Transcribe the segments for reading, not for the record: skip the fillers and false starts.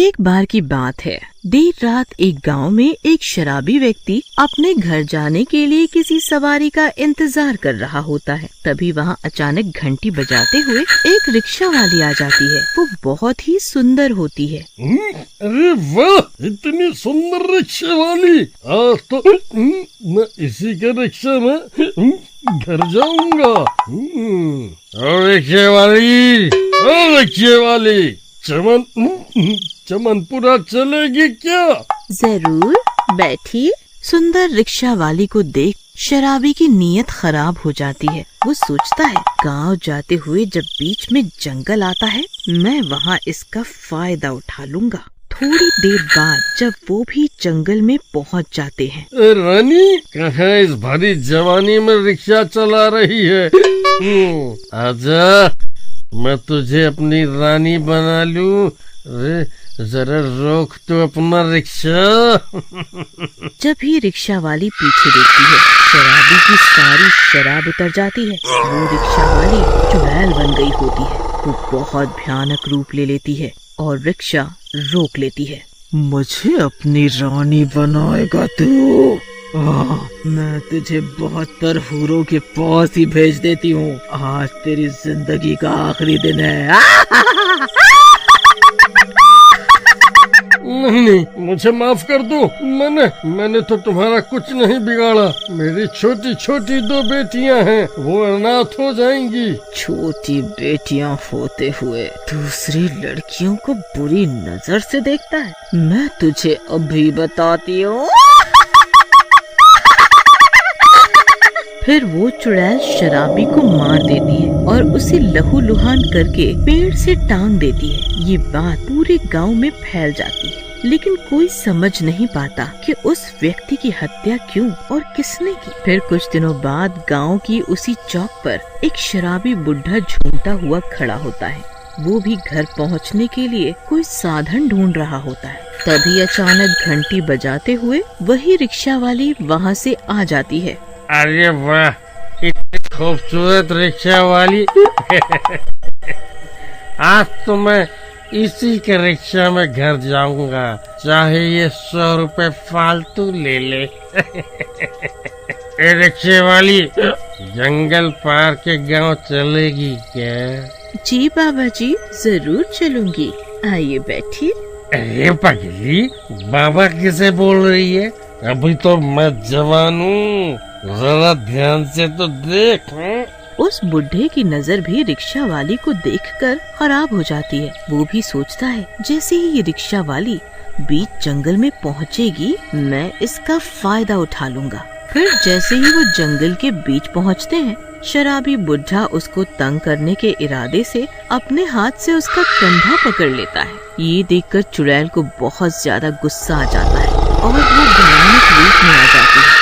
एक बार की बात है, देर रात एक गांव में एक शराबी व्यक्ति अपने घर जाने के लिए किसी सवारी का इंतजार कर रहा होता है। तभी वहां अचानक घंटी बजाते हुए एक रिक्शा वाली आ जाती है। वो बहुत ही सुंदर होती है। अरे वाह, इतनी सुंदर रिक्शा वाली! आज तो मैं इसी के रिक्शा में घर जाऊंगा। और रिक्शे वाली चमनपुरा चलेगी क्या? जरूर, बैठिए। सुंदर रिक्शा वाली को देख शराबी की नीयत खराब हो जाती है। वो सोचता है, गांव जाते हुए जब बीच में जंगल आता है, मैं वहाँ इसका फायदा उठा लूंगा। थोड़ी देर बाद जब वो भी जंगल में पहुँच जाते हैं। रानी, कहाँ इस भारी जवानी में रिक्शा चला रही है? आजा, मैं तुझे अपनी रानी बना लूं। अरे जरा रोक तो अपना रिक्शा। जब ही रिक्शा वाली पीछे देखती है, शराबी की सारी शराब उतर जाती है। वो रिक्शा वाली चुड़ैल बन गई होती है। वो बहुत भयानक रूप ले लेती है और रिक्शा रोक लेती है। मुझे अपनी रानी बनाएगा तू? मैं तुझे 72 हूरों के पास ही भेज देती हूँ। आज तेरी जिंदगी का आखिरी दिन है। नहीं, मुझे माफ कर दो। मैंने तो तुम्हारा कुछ नहीं बिगाड़ा। मेरी छोटी छोटी 2 बेटियां हैं, वो अनाथ हो जाएंगी। छोटी बेटियां होते हुए दूसरी लड़कियों को बुरी नजर से देखता है? मैं तुझे अभी बताती हूँ। फिर वो चुड़ैल शराबी को मार देती है और उसे लहूलुहान करके पेड़ से टांग देती है। ये बात पूरे गांव में फैल जाती है, लेकिन कोई समझ नहीं पाता कि उस व्यक्ति की हत्या क्यों और किसने की। फिर कुछ दिनों बाद गांव की उसी चौक पर एक शराबी बुढ़ा झूमता हुआ खड़ा होता है। वो भी घर पहुंचने के लिए कोई साधन ढूंढ रहा होता है। तभी अचानक घंटी बजाते हुए वही रिक्शा वाली वहाँ से आ जाती है। अरे वाह, इतनी खूबसूरत रिक्शा वाली! आज तो मैं इसी के रिक्शा में घर जाऊंगा, चाहे ये 100 रुपए फालतू ले ले। ए रिक्शे वाली, जंगल पार के गांव चलेगी क्या? जी बाबा जी, जरूर चलूंगी। आइए बैठिए। अरे पगली, बाबा किसे बोल रही है? अभी तो मैं जवान हूँ, जरा ध्यान से तो देख। उस बुढ़े की नजर भी रिक्शा वाली को देखकर खराब हो जाती है। वो भी सोचता है, जैसे ही ये रिक्शा वाली बीच जंगल में पहुँचेगी, मैं इसका फायदा उठा लूंगा। फिर जैसे ही वो जंगल के बीच पहुँचते हैं, शराबी बुढ़ा उसको तंग करने के इरादे से अपने हाथ से उसका कंधा पकड़ लेता है। ये देखकर चुड़ैल को बहुत ज्यादा गुस्सा आ जाता है और वो भयानक रूप में आ जाती है।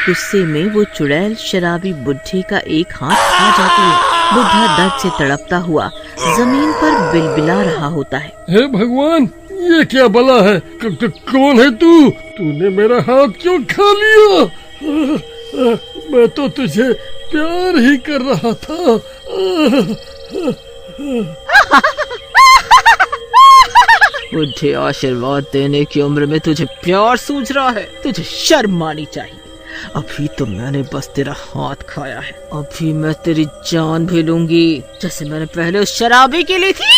गुस्से में वो चुड़ैल शराबी बुढ़े का एक हाथ खा जाती है। बुढ़ा दर्द से तड़पता हुआ जमीन पर बिलबिला रहा होता है। हे भगवान, ये क्या बला है? कौन है तू? तूने मेरा हाथ क्यों खा लिया? मैं तो तुझे प्यार ही कर रहा था। मुझे आशीर्वाद देने की उम्र में तुझे प्यार सूझ रहा है? तुझे शर्म आनी चाहिए। अभी तो मैंने बस तेरा हाथ खाया है, अभी मैं तेरी जान भी लूंगी, जैसे मैंने पहले उस शराबी के लिए थी।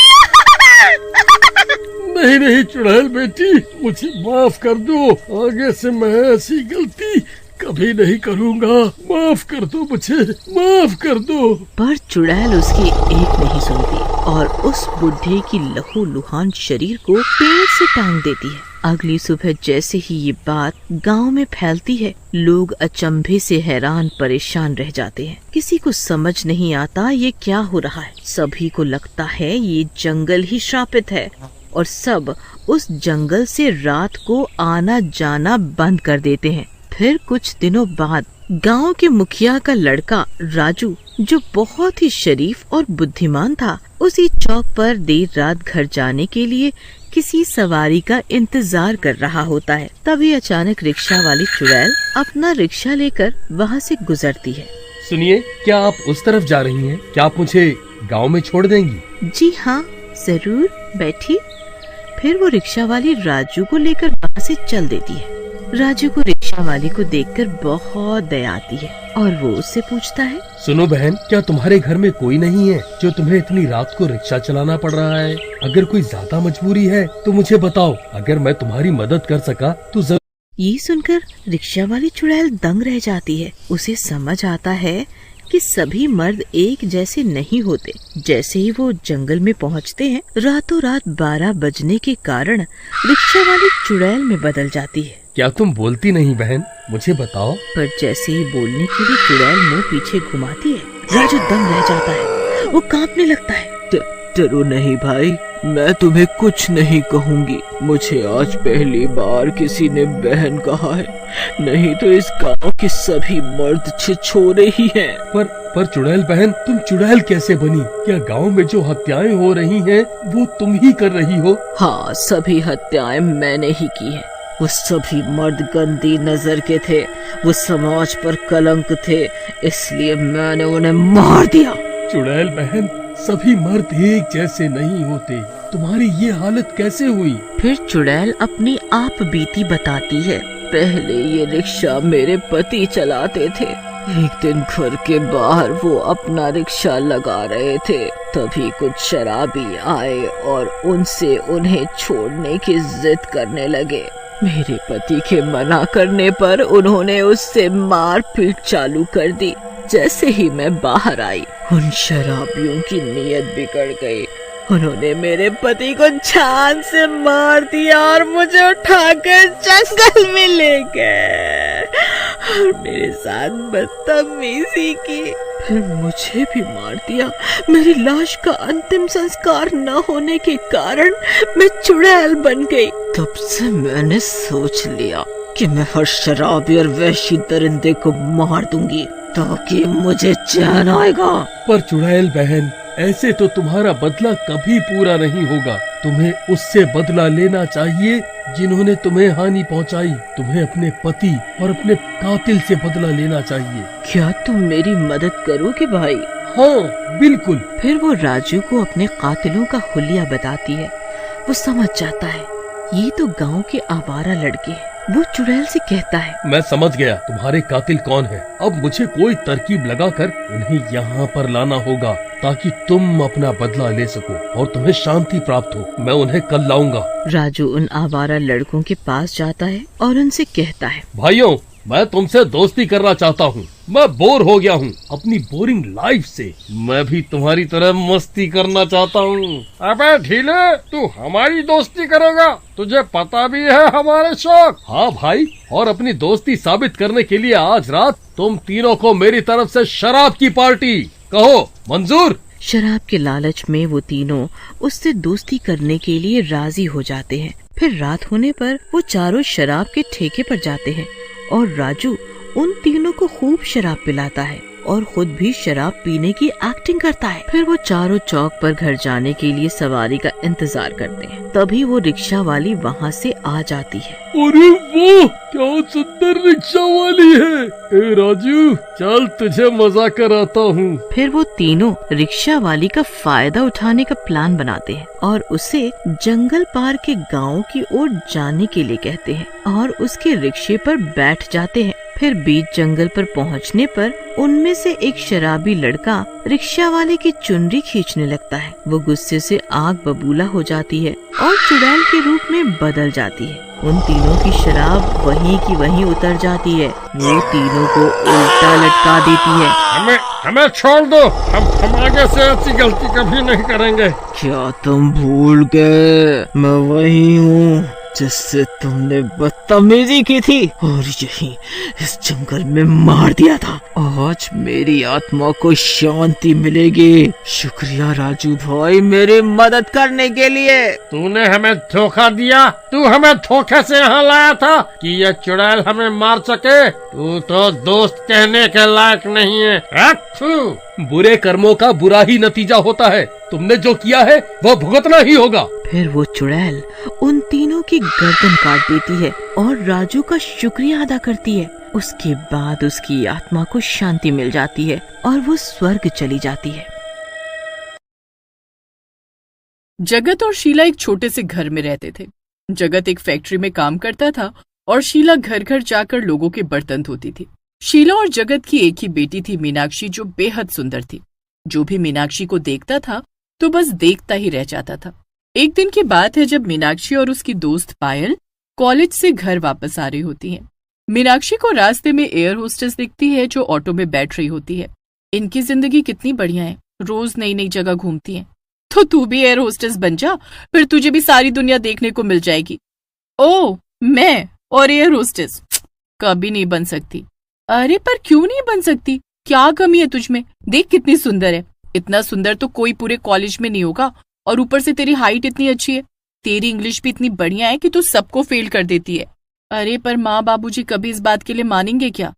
नहीं चुड़ैल बेटी, मुझे माफ कर दो। आगे से मैं ऐसी गलती कभी नहीं करूँगा। माफ कर दो मुझे, माफ कर दो। पर चुड़ैल उसकी एक नहीं सुनती और उस बुढ़े की लहूलुहान शरीर को पेड़ से टांग देती है। अगली सुबह जैसे ही ये बात गांव में फैलती है, लोग अचंभे से हैरान परेशान रह जाते हैं। किसी को समझ नहीं आता ये क्या हो रहा है। सभी को लगता है ये जंगल ही श्रापित है और सब उस जंगल से रात को आना जाना बंद कर देते हैं। फिर कुछ दिनों बाद गांव के मुखिया का लड़का राजू, जो बहुत ही शरीफ और बुद्धिमान था, उसी चौक पर देर रात घर जाने के लिए किसी सवारी का इंतजार कर रहा होता है। तभी अचानक रिक्शा वाली चुड़ैल अपना रिक्शा लेकर वहाँ से गुजरती है। सुनिए, क्या आप उस तरफ जा रही हैं? क्या आप मुझे गांव में छोड़ देंगी? जी हाँ, जरूर, बैठिए। फिर वो रिक्शा वाली राजू को लेकर वहाँ से चल देती है। राजू को रिक्शा वाली को देखकर बहुत दया आती है और वो उससे पूछता है, सुनो बहन, क्या तुम्हारे घर में कोई नहीं है जो तुम्हें इतनी रात को रिक्शा चलाना पड़ रहा है? अगर कोई ज्यादा मजबूरी है तो मुझे बताओ, अगर मैं तुम्हारी मदद कर सका तो जरूर। ये सुनकर रिक्शा वाली चुड़ैल दंग रह जाती है। उसे समझ आता है कि सभी मर्द एक जैसे नहीं होते। जैसे ही वो जंगल में पहुंचते हैं, रातों रात 12 बजने के कारण रिक्शा वाली चुड़ैल में बदल जाती है। क्या तुम बोलती नहीं बहन? मुझे बताओ। पर जैसे ही बोलने के लिए चुड़ैल मुंह पीछे घुमाती है, राजू दंग रह जाता है। वो कांपने लगता है। डरो नहीं भाई, मैं तुम्हें कुछ नहीं कहूँगी। मुझे आज पहली बार किसी ने बहन कहा है, नहीं तो इस गांव के सभी मर्द छिछोरे ही हैं। पर चुड़ैल बहन, तुम चुड़ैल कैसे बनी? क्या गांव में जो हत्याएं हो रही हैं वो तुम ही कर रही हो? हाँ, सभी हत्याएं मैंने ही की हैं। वो सभी मर्द गंदी नजर के थे, वो समाज पर कलंक थे, इसलिए मैंने उन्हें मार दिया। चुड़ैल बहन, सभी मर्द एक जैसे नहीं होते। तुम्हारी ये हालत कैसे हुई? फिर चुड़ैल अपनी आप बीती बताती है। पहले ये रिक्शा मेरे पति चलाते थे। एक दिन घर के बाहर वो अपना रिक्शा लगा रहे थे, तभी कुछ शराबी आए और उनसे उन्हें छोड़ने की जिद करने लगे। मेरे पति के मना करने पर उन्होंने उससे मारपीट चालू कर दी। जैसे ही मैं बाहर आई, उन शराबियों की नीयत बिगड़ गई। उन्होंने मेरे पति को जान से मार दिया और मुझे उठाकर जंगल में ले गए और मेरे साथ बदतमीजी की। फिर मुझे भी मार दिया। मेरी लाश का अंतिम संस्कार न होने के कारण मैं चुड़ैल बन गई। तब से मैंने सोच लिया कि मैं हर शराबी और वैश्य दरिंदे को मार दूंगी ताकि मुझे चैन आएगा। पर चुड़ैल बहन, ऐसे तो तुम्हारा बदला कभी पूरा नहीं होगा। तुम्हें उससे बदला लेना चाहिए जिन्होंने तुम्हें हानि पहुंचाई। तुम्हें अपने पति और अपने कातिल से बदला लेना चाहिए। क्या तुम मेरी मदद करोगे भाई? हाँ बिल्कुल। फिर वो राजू को अपने कातिलों का हुलिया बताती है। वो समझ जाता है ये तो गांव के आवारा लड़के हैं। वो चुड़ैल से कहता है, मैं समझ गया तुम्हारे कातिल कौन है। अब मुझे कोई तरकीब लगाकर उन्हें यहाँ पर लाना होगा ताकि तुम अपना बदला ले सको और तुम्हें शांति प्राप्त हो। मैं उन्हें कल लाऊंगा। राजू उन आवारा लड़कों के पास जाता है और उनसे कहता है, भाइयों, मैं तुमसे दोस्ती करना चाहता हूँ। मैं बोर हो गया हूँ अपनी बोरिंग लाइफ से। मैं भी तुम्हारी तरह मस्ती करना चाहता हूँ। अबे ढीले, तू हमारी दोस्ती करेगा? तुझे पता भी है हमारे शौक। हाँ भाई, और अपनी दोस्ती साबित करने के लिए आज रात तुम तीनों को मेरी तरफ से शराब की पार्टी। कहो मंजूर? शराब के लालच में वो तीनों उससे दोस्ती करने के लिए राजी हो जाते हैं। फिर रात होने पर वो चारों शराब के ठेके पर जाते हैं और राजू उन तीनों को खूब शराब पिलाता है और खुद भी शराब पीने की एक्टिंग करता है। फिर वो चारों चौक पर घर जाने के लिए सवारी का इंतजार करते हैं। तभी वो रिक्शा वाली वहाँ से आ जाती है। अरे वाह, क्या सुंदर रिक्शा वाली है। ए राजू, चल तुझे मजा कराता हूँ। फिर वो तीनों रिक्शा वाली का फायदा उठाने का प्लान बनाते हैं और उसे जंगल पार के गांव की ओर जाने के लिए कहते हैं और उसके रिक्शे पर बैठ जाते हैं। फिर बीच जंगल पर पहुंचने पर उनमें से एक शराबी लड़का रिक्शा वाले की चुनरी खींचने लगता है। वो गुस्से से आग बबूला हो जाती है और चुड़ैल के रूप में बदल जाती है। उन तीनों की शराब वहीं की वहीं उतर जाती है। वो तीनों को उल्टा लटका देती है। हमें छोड़ दो, हम आगे से ऐसी गलती कभी नहीं करेंगे। क्या तुम भूल गए? मैं वही हूँ जिससे तुमने बदतमीजी की थी और यही इस जंगल में मार दिया था। आज मेरी आत्मा को शांति मिलेगी। शुक्रिया राजू भाई मेरी मदद करने के लिए। तूने हमें धोखा दिया। तू हमें धोखे से यहाँ लाया था कि ये चुड़ैल हमें मार सके। तू तो दोस्त कहने के लायक नहीं है। बुरे कर्मों का बुरा ही नतीजा होता है। तुमने जो किया है वह भुगतना ही होगा। फिर वो चुड़ैल उन तीनों की गर्दन काट देती है और राजू का शुक्रिया अदा करती है। उसके बाद उसकी आत्मा को शांति मिल जाती है और वो स्वर्ग चली जाती है। जगत और शीला एक छोटे से घर में रहते थे। जगत एक फैक्ट्री में काम करता था और शीला घर घर जाकर लोगों के बर्तन धोती थी। शीला और जगत की एक ही बेटी थी मीनाक्षी, जो बेहद सुंदर थी। जो भी मीनाक्षी को देखता था तो बस देखता ही रह जाता था। एक दिन की बात है जब मीनाक्षी और उसकी दोस्त पायल कॉलेज से घर वापस आ रही होती हैं। मीनाक्षी को रास्ते में एयर होस्टेस दिखती है जो ऑटो में बैठ रही होती है। इनकी जिंदगी कितनी बढ़िया है, रोज नई नई जगह घूमती हैं। तो तू भी एयर होस्टेस बन जा, फिर तुझे भी सारी दुनिया देखने को मिल जाएगी। ओ, मैं और एयर होस्टेस कभी नहीं बन सकती। अरे पर क्यों नहीं बन सकती, क्या कमी है तुझ में? देख कितनी सुंदर है। इतना सुंदर तो कोई पूरे कॉलेज में नहीं होगा, और ऊपर से तेरी हाइट इतनी अच्छी है, तेरी इंग्लिश भी इतनी बढ़िया है कि तू सबको फेल कर देती है। अरे पर माँ बाबूजी कभी इस बात के लिए मानेंगे क्या?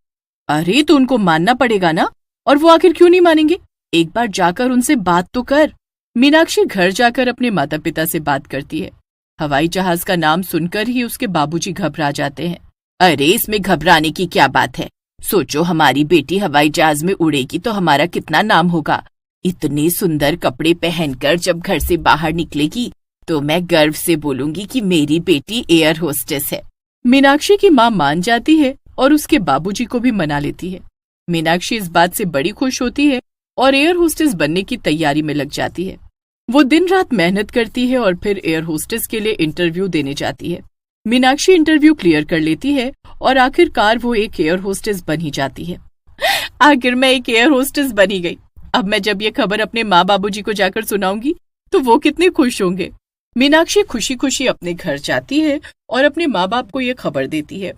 अरे तो उनको मानना पड़ेगा ना, और वो आखिर क्यों नहीं मानेंगे? एक बार जाकर उनसे बात तो कर। मीनाक्षी घर जाकर अपने माता पिता से बात करती है। हवाई जहाज का नाम सुनकर ही उसके बाबूजी घबरा जाते हैं। अरे इसमें घबराने की क्या बात है? सोचो हमारी बेटी हवाई जहाज में उड़ेगी तो हमारा कितना नाम होगा। इतने सुंदर कपड़े पहनकर जब घर से बाहर निकलेगी तो मैं गर्व से बोलूंगी कि मेरी बेटी एयर होस्टेस है। मीनाक्षी की माँ मान जाती है और उसके बाबूजी को भी मना लेती है। मीनाक्षी इस बात से बड़ी खुश होती है और एयर होस्टेस बनने की तैयारी में लग जाती है। वो दिन रात मेहनत करती है और फिर एयर होस्टेस के लिए इंटरव्यू देने जाती है। मीनाक्षी इंटरव्यू क्लियर कर लेती है और आखिरकार वो एक एयर होस्टेस बन ही जाती है। आखिर मैं एक एयर होस्टेस बनी गई। अब मैं जब ये खबर अपने माँ बाबूजी को जाकर सुनाऊंगी तो वो कितने खुश होंगे। मीनाक्षी खुशी खुशी अपने घर जाती है और अपने माँ बाप को ये खबर देती है।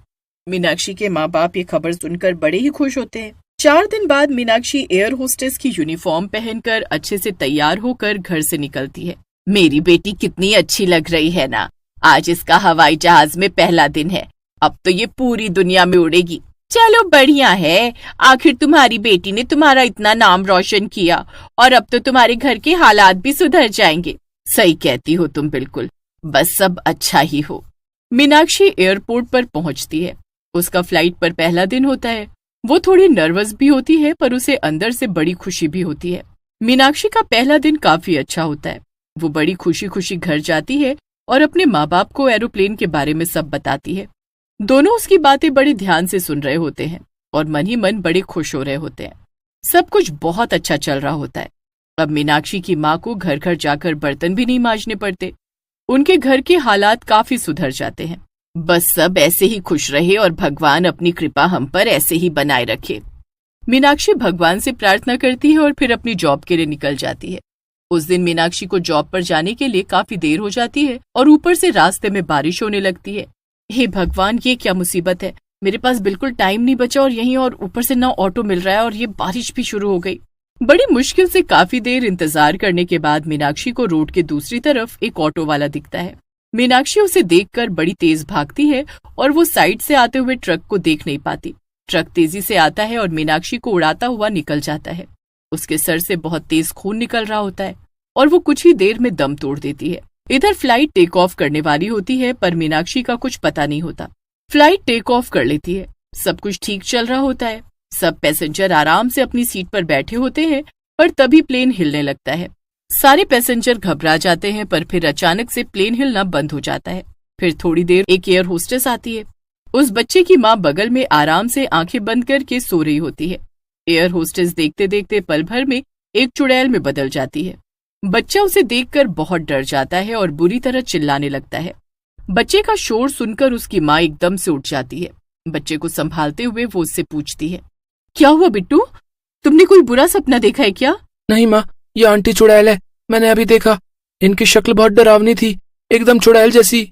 मीनाक्षी के माँ बाप ये खबर सुनकर बड़े ही खुश होते हैं। 4 दिन बाद मीनाक्षी एयर होस्टेस की यूनिफॉर्म पहनकर अच्छे से तैयार होकर घर से निकलती है। मेरी बेटी कितनी अच्छी लग रही है ना। आज इसका हवाई जहाज में पहला दिन है। अब तो ये पूरी दुनिया में उड़ेगी। चलो बढ़िया है, आखिर तुम्हारी बेटी ने तुम्हारा इतना नाम रोशन किया और अब तो तुम्हारे घर के हालात भी सुधर जाएंगे। सही कहती हो तुम बिल्कुल, बस सब अच्छा ही हो। मीनाक्षी एयरपोर्ट पर पहुंचती है। उसका फ्लाइट पर पहला दिन होता है। वो थोड़ी नर्वस भी होती है पर उसे अंदर से बड़ी खुशी भी होती है। मीनाक्षी का पहला दिन काफी अच्छा होता है। वो बड़ी खुशी खुशी घर जाती है और अपने माँ बाप को एरोप्लेन के बारे में सब बताती है। दोनों उसकी बातें बड़े ध्यान से सुन रहे होते हैं और मन ही मन बड़े खुश हो रहे होते हैं। सब कुछ बहुत अच्छा चल रहा होता है। अब मीनाक्षी की माँ को घर घर जाकर बर्तन भी नहीं मांजने पड़ते। उनके घर के हालात काफी सुधर जाते हैं। बस सब ऐसे ही खुश रहे और भगवान अपनी कृपा हम पर ऐसे ही बनाए रखे। मीनाक्षी भगवान से प्रार्थना करती है और फिर अपनी जॉब के लिए निकल जाती है। उस दिन मीनाक्षी को जॉब पर जाने के लिए काफी देर हो जाती है और ऊपर से रास्ते में बारिश होने लगती है। हे भगवान, ये क्या मुसीबत है। मेरे पास बिल्कुल टाइम नहीं बचा और यहीं और ऊपर से ना ऑटो मिल रहा है और ये बारिश भी शुरू हो गई। बड़ी मुश्किल से काफी देर इंतजार करने के बाद मीनाक्षी को रोड के दूसरी तरफ एक ऑटो वाला दिखता है। मीनाक्षी उसे देखकर बड़ी तेज भागती है और वो साइड से आते हुए ट्रक को देख नहीं पाती। ट्रक तेजी से आता है और मीनाक्षी को उड़ाता हुआ निकल जाता है। उसके सर से बहुत तेज खून निकल रहा होता है और वो कुछ ही देर में दम तोड़ देती है। इधर फ्लाइट टेक ऑफ करने वाली होती है पर मीनाक्षी का कुछ पता नहीं होता। फ्लाइट टेक ऑफ कर लेती है। सब कुछ ठीक चल रहा होता है। सब पैसेंजर आराम से अपनी सीट पर बैठे होते हैं पर तभी प्लेन हिलने लगता है। सारे पैसेंजर घबरा जाते हैं पर फिर अचानक से प्लेन हिलना बंद हो जाता है। फिर थोड़ी देर एक एयर होस्टेस आती है। उस बच्चे की माँ बगल में आराम से आंखें बंद करके सो रही होती है। एयर होस्टेस देखते देखते पल भर में एक चुड़ैल में बदल जाती है। बच्चा उसे देखकर बहुत डर जाता है और बुरी तरह चिल्लाने लगता है। बच्चे का शोर सुनकर उसकी माँ एकदम से उठ जाती है। बच्चे को संभालते हुए वो उससे पूछती है, क्या हुआ बिट्टू, तुमने कोई बुरा सपना देखा है क्या? नहीं माँ, ये आंटी चुड़ैल है, मैंने अभी देखा। इनकी शक्ल बहुत डरावनी थी, एकदम चुड़ैल जैसी।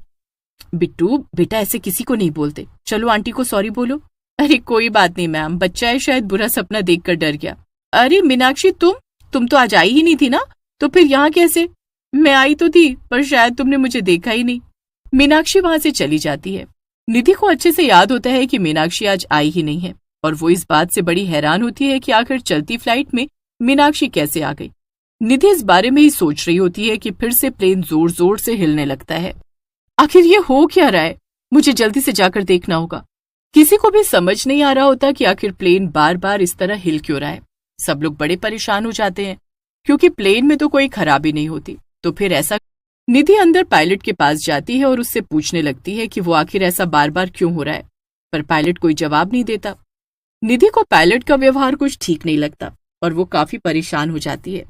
बिट्टू बेटा, ऐसे किसी को नहीं बोलते। चलो आंटी को सॉरी बोलो। अरे कोई बात नहीं मैम, बच्चा है, शायद बुरा सपना देखकर डर गया। अरे मीनाक्षी, तुम तो आज आई ही नहीं थी ना, तो फिर यहाँ कैसे? मैं आई तो थी पर शायद तुमने मुझे देखा ही नहीं। मीनाक्षी वहां से चली जाती है। निधि को अच्छे से याद होता है कि मीनाक्षी आज आई ही नहीं है और वो इस बात से बड़ी हैरान होती है कि आखिर चलती फ्लाइट में मीनाक्षी कैसे आ गई। निधि इस बारे में ही सोच रही होती है कि फिर से प्लेन जोर जोर से हिलने लगता है। आखिर ये हो क्या रहा है? मुझे जल्दी से जाकर देखना होगा। किसी को भी समझ नहीं आ रहा होता कि आखिर प्लेन बार बार इस तरह हिल क्यों रहा है। सब लोग बड़े परेशान हो जाते हैं क्योंकि प्लेन में तो कोई खराबी नहीं होती, तो फिर ऐसा निधि अंदर पायलट के पास जाती है और उससे पूछने लगती है कि वो आखिर ऐसा बार बार क्यों हो रहा है, पर पायलट कोई जवाब नहीं देता। निधि को पायलट का व्यवहार कुछ ठीक नहीं लगता और वो काफी परेशान हो जाती है।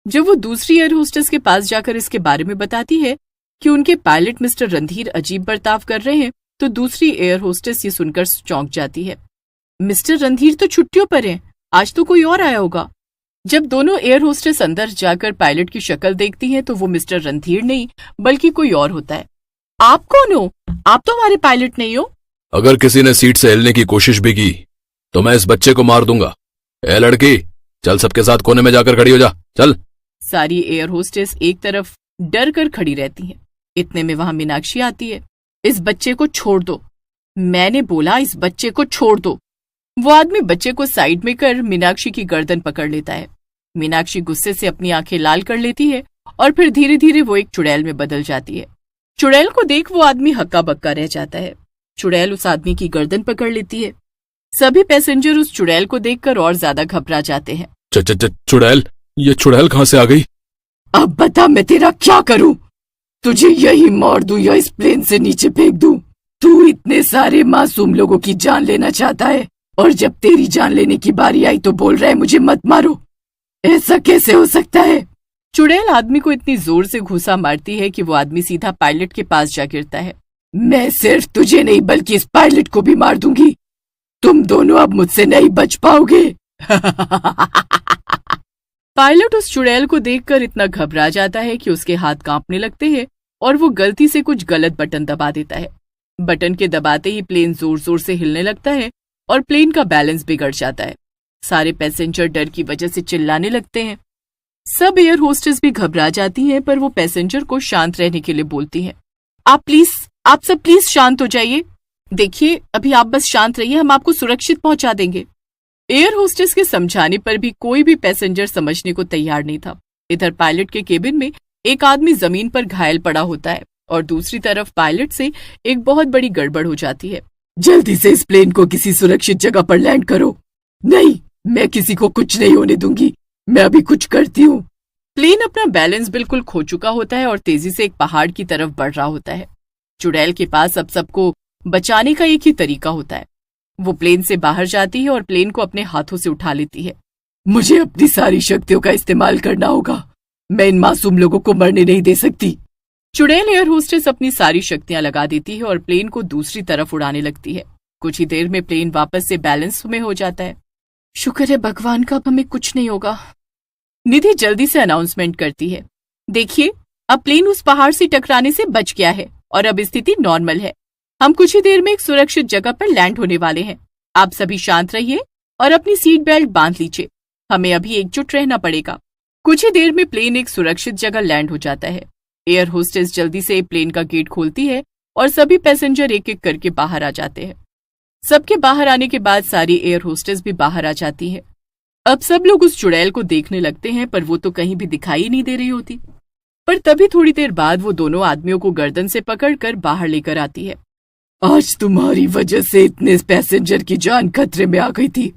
जब वो दूसरी एयर होस्टेस के पास जाकर इसके बारे में बताती है कि उनके पायलट मिस्टर रणधीर अजीब बर्ताव कर रहे हैं, तो दूसरी एयर होस्टेस ये सुनकर चौंक जाती है। मिस्टर रणधीर तो छुट्टियों पर हैं, आज तो कोई और आया होगा। जब दोनों एयर होस्टेस अंदर जाकर पायलट की शक्ल देखती हैं तो वो मिस्टर रणधीर नहीं बल्कि कोई और होता है। आप कौन हो? आप तो हमारे पायलट नहीं हो। अगर किसी ने सीट से हिलने की कोशिश भी की तो मैं इस बच्चे को मार दूंगा। ए लड़की, चल सबके साथ कोने में जाकर खड़ी हो जा, चल। सारी एयर होस्टेस एक तरफ डर कर खड़ी रहती हैं। इतने में वहां मीनाक्षी आती है। इस बच्चे को छोड़ दो, मैंने बोला इस बच्चे को छोड़ दो। वो आदमी बच्चे को साइड में कर मीनाक्षी की गर्दन पकड़ लेता है। मीनाक्षी गुस्से से अपनी आंखें लाल कर लेती है और फिर धीरे धीरे वो एक चुड़ैल में बदल जाती है। चुड़ैल को देख वो आदमी हक्का बक्का रह जाता है। चुड़ैल उस आदमी की गर्दन पकड़ लेती है। सभी पैसेंजर उस चुड़ैल को देखकर और ज्यादा घबरा जाते हैं। चुड़ैल, ये चुड़ैल कहाँ से आ गई? अब बता मैं तेरा क्या करूं? तुझे यही मार दूं या इस प्लेन से नीचे फेंक दूं? तू इतने सारे मासूम लोगों की जान लेना चाहता है और जब तेरी जान लेने की बारी आई तो बोल रहा है मुझे मत मारो। ऐसा कैसे हो सकता है? चुड़ैल आदमी को इतनी जोर से घूसा मारती है कि वो आदमी सीधा पायलट के पास जा गिरता है। मैं सिर्फ तुझे नहीं बल्कि इस पायलट को भी मार दूंगी। तुम दोनों अब मुझसे नहीं बच पाओगे। पायलट उस चुड़ैल को देखकर इतना घबरा जाता है कि उसके हाथ कांपने लगते हैं और वो गलती से कुछ गलत बटन दबा देता है। बटन के दबाते ही प्लेन जोर जोर से हिलने लगता है और प्लेन का बैलेंस बिगड़ जाता है। सारे पैसेंजर डर की वजह से चिल्लाने लगते हैं। सब एयर होस्टेस भी घबरा जाती हैं, पर वो पैसेंजर को शांत रहने के लिए बोलती हैं। आप सब प्लीज शांत हो जाइए। देखिए, अभी आप बस शांत रहिए, हम आपको सुरक्षित पहुंचा देंगे। एयर होस्टेस के समझाने पर भी कोई भी पैसेंजर समझने को तैयार नहीं था। इधर पायलट के केबिन में एक आदमी जमीन पर घायल पड़ा होता है और दूसरी तरफ पायलट से एक बहुत बड़ी गड़बड़ हो जाती है। जल्दी से इस प्लेन को किसी सुरक्षित जगह पर लैंड करो। नहीं, मैं किसी को कुछ नहीं होने दूंगी, मैं अभी कुछ करती हूँ। प्लेन अपना बैलेंस बिल्कुल खो चुका होता है और तेजी से एक पहाड़ की तरफ बढ़ रहा होता है। चुड़ैल के पास अब सबको बचाने का एक ही तरीका होता है। वो प्लेन से बाहर जाती है और प्लेन को अपने हाथों से उठा लेती है। मुझे अपनी सारी शक्तियों का इस्तेमाल करना होगा, मैं इन मासूम लोगों को मरने नहीं दे सकती। चुड़ैल एयर होस्टेस अपनी सारी शक्तियां लगा देती है और प्लेन को दूसरी तरफ उड़ाने लगती है। कुछ ही देर में प्लेन वापस से बैलेंस में हो जाता है। शुक्र है भगवान का, अब हमें कुछ नहीं होगा। निधि जल्दी से अनाउंसमेंट करती है, देखिए अब प्लेन उस पहाड़ से टकराने से बच गया है और अब स्थिति नॉर्मल है। हम कुछ ही देर में एक सुरक्षित जगह पर लैंड होने वाले हैं। आप सभी शांत रहिए और अपनी सीट बेल्ट बांध लीजिए, हमें अभी एकजुट रहना पड़ेगा। कुछ ही देर में प्लेन एक सुरक्षित जगह लैंड हो जाता है। एयर होस्टेस जल्दी से प्लेन का गेट खोलती है और सभी पैसेंजर एक एक करके बाहर आ जाते हैं। सबके बाहर आने के बाद सारी एयर होस्टेस भी बाहर आ जाती है। अब सब लोग उस चुड़ैल को देखने लगते हैं, पर वो तो कहीं भी दिखाई नहीं दे रही होती। पर तभी थोड़ी देर बाद वो दोनों आदमियों को गर्दन से पकड़कर बाहर लेकर आती है। आज तुम्हारी वजह से इतने पैसेंजर की जान खतरे में आ गई थी।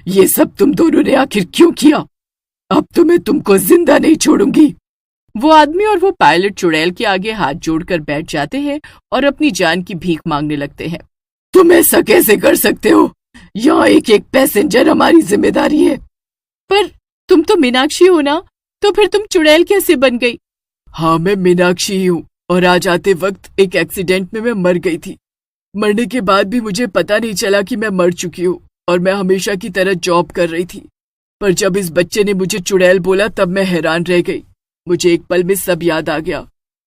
ये सब तुम दोनों ने आखिर क्यों किया? अब तो मैं तुमको जिंदा नहीं छोड़ूंगी। वो आदमी और वो पायलट चुड़ैल के आगे हाथ जोड़कर बैठ जाते हैं और अपनी जान की भीख मांगने लगते हैं। तुम ऐसा कैसे कर सकते हो? यहाँ एक एक पैसेंजर हमारी जिम्मेदारी है। पर तुम तो मीनाक्षी हो ना, तो फिर तुम चुड़ैल कैसे बन गई? हाँ, मैं मीनाक्षी ही हूँ और आज आते वक्त एक एक्सीडेंट में मैं मर गई थी। मरने के बाद भी मुझे पता नहीं चला कि मैं मर चुकी हूँ और मैं हमेशा की तरह जॉब कर रही थी। पर जब इस बच्चे ने मुझे चुड़ैल बोला तब मैं हैरान रह गई। मुझे एक पल में सब याद आ गया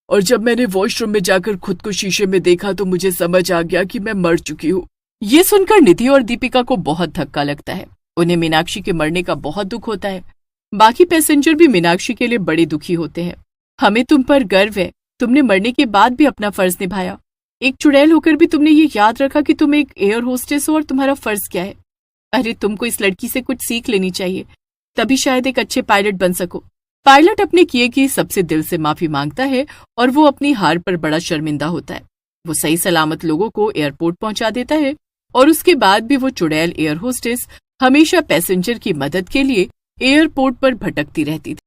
और जब मैंने वॉशरूम में जाकर खुद को शीशे में देखा तो मुझे समझ आ गया कि मैं मर चुकी हूँ। ये सुनकर निधि और दीपिका को बहुत धक्का लगता है। उन्हें मीनाक्षी के मरने का बहुत दुख होता है। बाकी पैसेंजर भी मीनाक्षी के लिए बड़े दुखी होते हैं। हमें तुम पर गर्व है, तुमने मरने के बाद भी अपना फर्ज निभाया। एक चुड़ैल होकर भी तुमने ये याद रखा कि तुम एक एयर होस्टेस हो और तुम्हारा फर्ज क्या है। अरे तुमको इस लड़की से कुछ सीख लेनी चाहिए, तभी शायद एक अच्छे पायलट बन सको। पायलट अपने किए की सबसे दिल से माफी मांगता है और वो अपनी हार पर बड़ा शर्मिंदा होता है। वो सही सलामत लोगों को एयरपोर्ट पहुंचा देता है और उसके बाद भी वो चुड़ैल एयर होस्टेस हमेशा पैसेंजर की मदद के लिए एयरपोर्ट पर भटकती रहती थी।